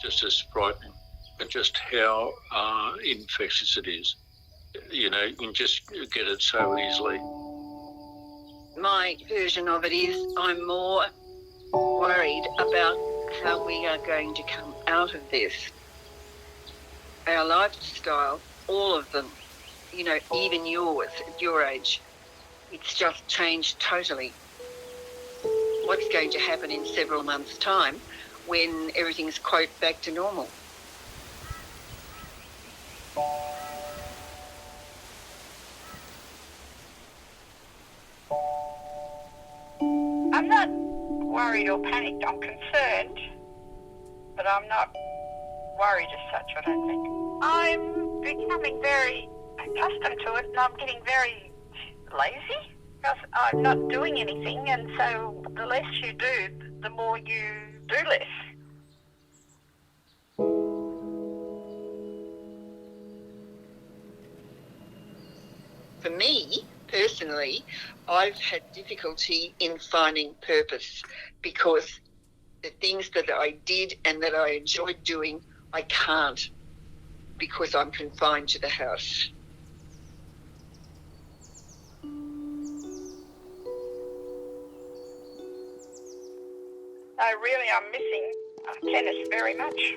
Just as frightening, but just how infectious it is. You know, you can just get it so easily. My version of it is I'm more worried about how we are going to come out of this. Our lifestyle, all of them, you know, even yours at your age, it's just changed totally. What's going to happen in several months' time when everything's, quote, back to normal? I'm not worried or panicked. I'm concerned, but I'm not worried as such, I don't think. I'm becoming very accustomed to it, and I'm getting very lazy because I'm not doing anything, and so the less you do, the more you do less. For me, personally, I've had difficulty in finding purpose because the things that I did and that I enjoyed doing, I can't because I'm confined to the house. I'm missing tennis very much.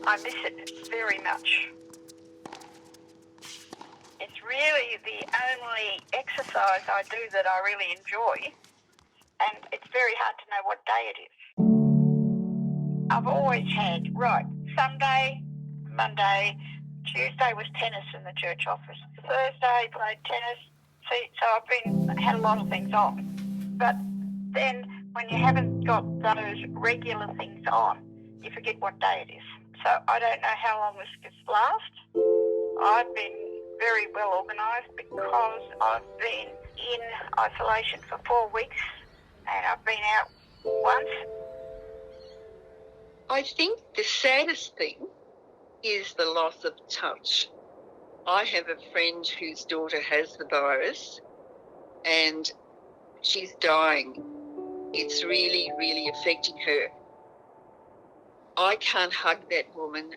I miss it very much. It's really the only exercise I do that I really enjoy, and it's very hard to know what day it is. I've always had, Sunday, Monday, Tuesday was tennis in the church office. Thursday played tennis. So I've had a lot of things on. But then when you haven't got those regular things on, you forget what day it is. So I don't know how long this could last. I've been very well organised because I've been in isolation for 4 weeks and I've been out once. I think the saddest thing is the loss of touch. I have a friend whose daughter has the virus and she's dying. It's really, really affecting her. I can't hug that woman.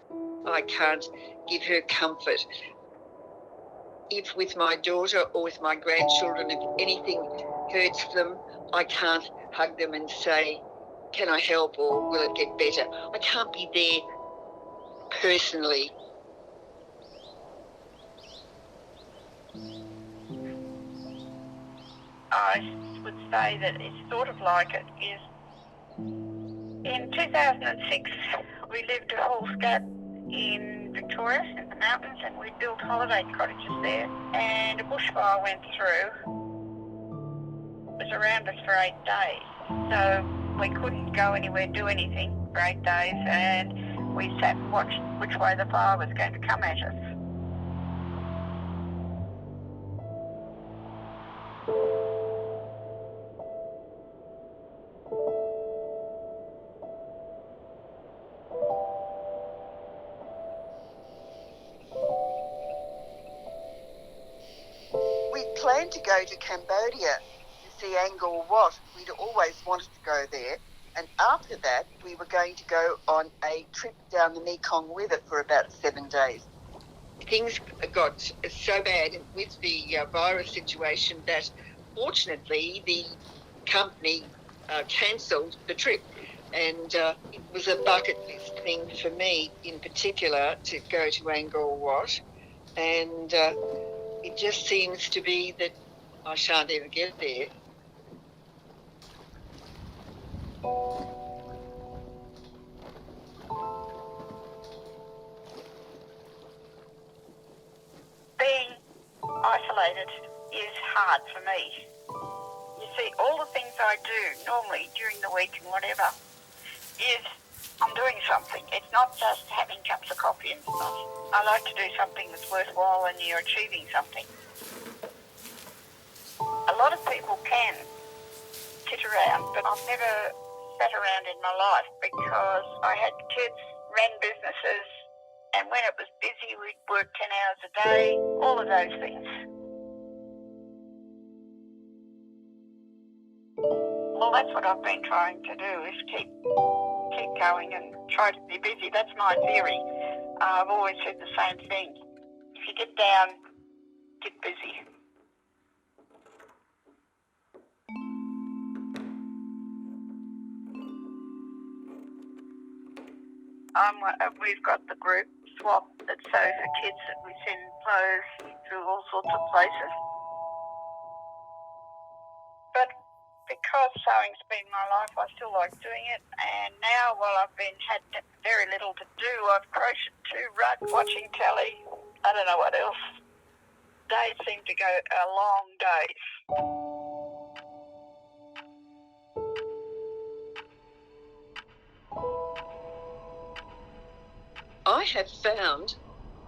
I can't give her comfort. If with my daughter or with my grandchildren, if anything hurts them, I can't hug them and say, can I help or will it get better? I can't be there personally. I would say that it's sort of like it is. In 2006, we lived a hillscape in Victoria, in the mountains, and we built holiday cottages there. And a bushfire went through. It was around us for 8 days. So we couldn't go anywhere, do anything for 8 days, and we sat and watched which way the fire was going to come at us. We planned to go to Cambodia to see Angkor Wat. We'd always wanted to go there. And after that, we were going to go on a trip down the Mekong River for about 7 days. Things got so bad with the virus situation that fortunately the company cancelled the trip. And it was a bucket list thing for me in particular to go to Angkor Wat. And it just seems to be that I shan't ever get there. Being isolated is hard for me. You see, all the things I do normally during the week and whatever is I'm doing something. It's not just having cups of coffee and stuff. I like to do something that's worthwhile and you're achieving something. A lot of people can sit around, but I've never sat around in my life because I had kids, ran businesses, and when it was busy, we'd work 10 hours a day, all of those things. Well, that's what I've been trying to do, is keep going and try to be busy. That's my theory. I've always said the same thing. If you get down, get busy. We've got the group swap that's so for kids that we send clothes to all sorts of places. But because sewing's been my life, I still like doing it. And now, while I've had very little to do, I've crocheted too, watching telly. I don't know what else. Days seem to go long days. I have found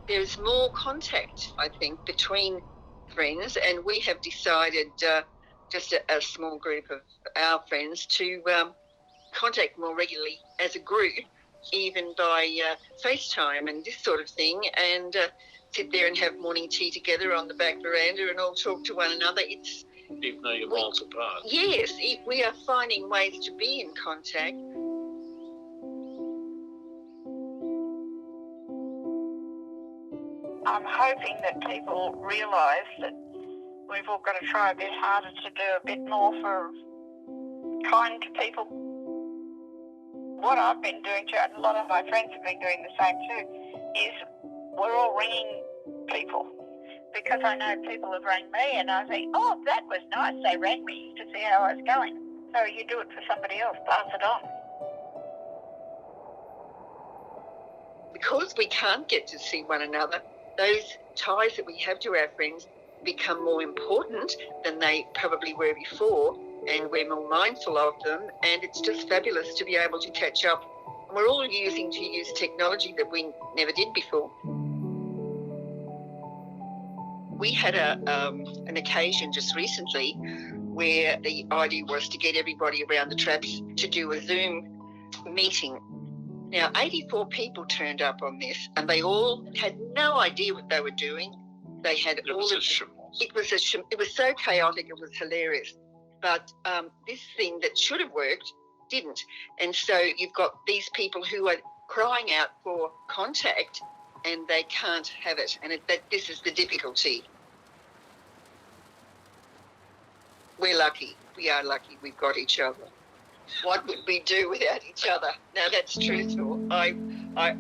there's more contact, I think, between friends, and we have decided, just a small group of our friends, to contact more regularly as a group, even by FaceTime and this sort of thing, and sit there and have morning tea together on the back veranda and all talk to one another. It's Even though you're miles apart. Yes, we are finding ways to be in contact. I'm hoping that people realise that we've all got to try a bit harder to do a bit more for kind to people. What I've been doing too, and a lot of my friends have been doing the same too, is we're all ringing people. Because I know people have rang me and I think, oh, that was nice, they rang me to see how I was going. So you do it for somebody else, pass it on. Because we can't get to see one another, those ties that we have to our friends become more important than they probably were before, and we're more mindful of them, and it's just fabulous to be able to catch up. We're all using technology that we never did before. We had an occasion just recently where the idea was to get everybody around the traps to do a Zoom meeting. Now, 84 people turned up on this, and they all had no idea what they were doing. They had it was so chaotic, it was hilarious. But this thing that should have worked didn't. And so you've got these people who are crying out for contact, and they can't have it. And this is the difficulty. We're lucky. We are lucky we've got each other. What would we do without each other? Now, that's truthful. I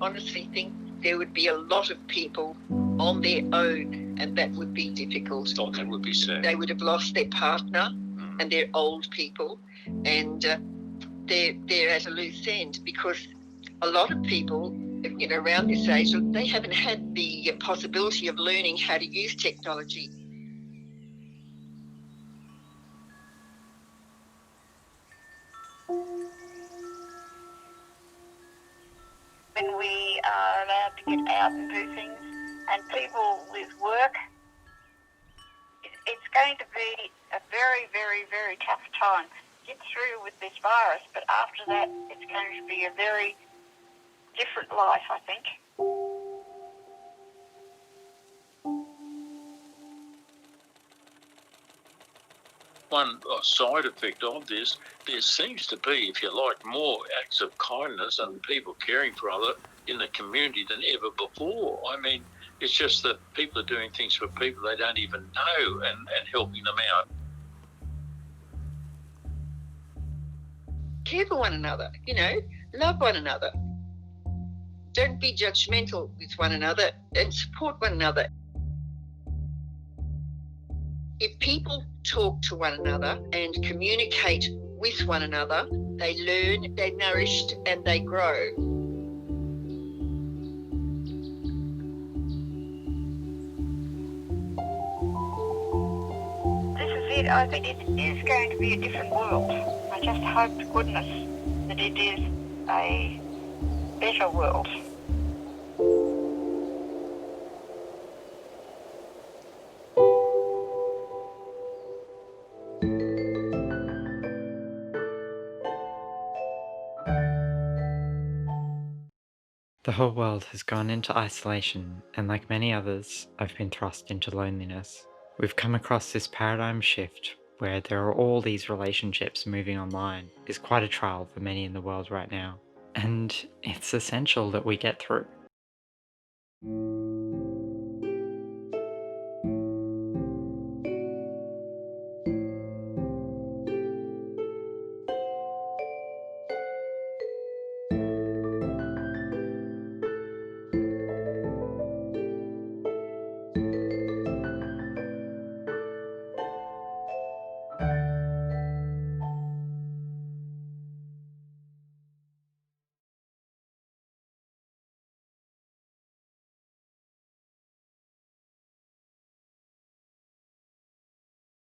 honestly think there would be a lot of people on their own, and that would be difficult. Oh, that would be sad. They would have lost their partner, and they're old people, and they're at a loose end, because a lot of people, around this age, they haven't had the possibility of learning how to use technology. When we are allowed to get out and do things, and people with work, it's going to be a very, very, very tough time to get through with this virus, but after that it's going to be a very different life, I think. One side effect of this, there seems to be, if you like, more acts of kindness and people caring for others in the community than ever before. I mean, it's just that people are doing things for people they don't even know and helping them out. Care for one another, love one another. Don't be judgmental with one another, and support one another. If people talk to one another and communicate with one another, they learn, they're nourished, and they grow. This is it. I think it is going to be a different world. I just hope to goodness that it is a better world. The whole world has gone into isolation, and like many others, I've been thrust into loneliness. We've come across this paradigm shift where there are all these relationships moving online, is quite a trial for many in the world right now. And it's essential that we get through.